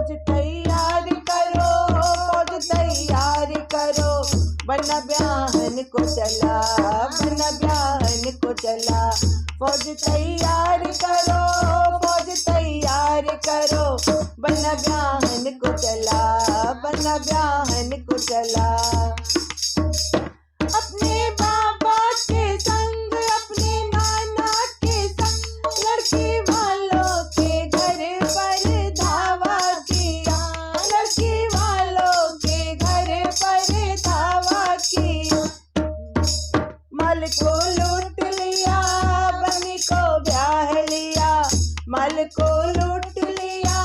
फौज तैयार करो, फौज तैयार करो, बना ब्याहन को चला, बना ब्याहन को चला। फौज तैयार करो, फौज तैयार करो, बना ब्याहन को चला, बना ब्याहन को चला। अपने बाबा के संग, अपने नाना के संग, लड़की वालों के घर पर धावा किया, लड़की वालों के घर पर धावा किया। माल को लूट लिया, बनी को ब्याह लिया, माल को लूट लिया,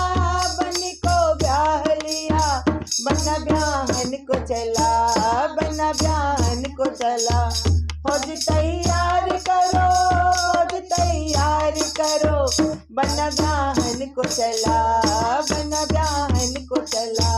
बनी को ब्याह लिया। बना ब्याहन को चला, बना ब्याहन को चला। फौज तैयार करो, फौज तैयार करो, बना ब्याहन को चला, बना ब्याहन को चला।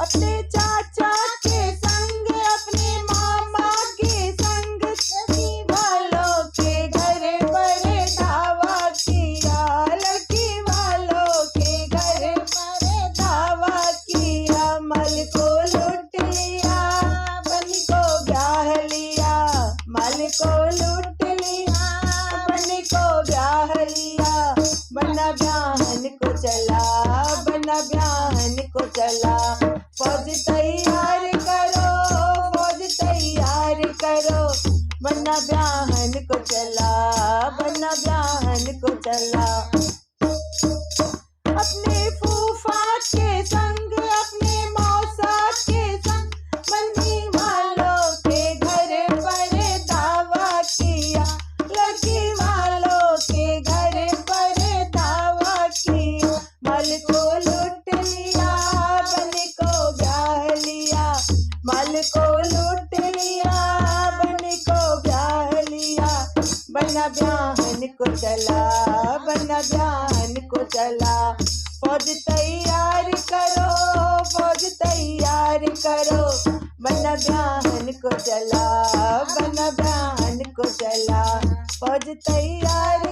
अपने चाचा के संग, अपने मामा के संग, लड़की वालों के घर पर धावा किया, लड़की वालों के घर पर धावा किया। माल को लूट लिया, बनी को ब्याह लिया, माल को लूट लिया, बनी को ब्याह लिया। बना ब्याहन को चला, बना ब्याहन को चला। फौज तैयार करो, फौज तैयार करो, बना ब्याहन को चला, बना ब्याहन को चला। अपने फूफा के संग, अपने मौसा के संग, बनी वालों के घर पर दावा किया, लड़की वालों के घर पर दावा किया। माल को लूट लिया, बनी को ब्याह लिया, माल को लूट लिया, बनी को ब्याह लिया। बना ब्याहन को चला, बना ब्याहन को चला। फौज तैयार करो, फौज तैयार करो, बना ब्याहन को चला, बना ब्याहन को चला। फौज तैयार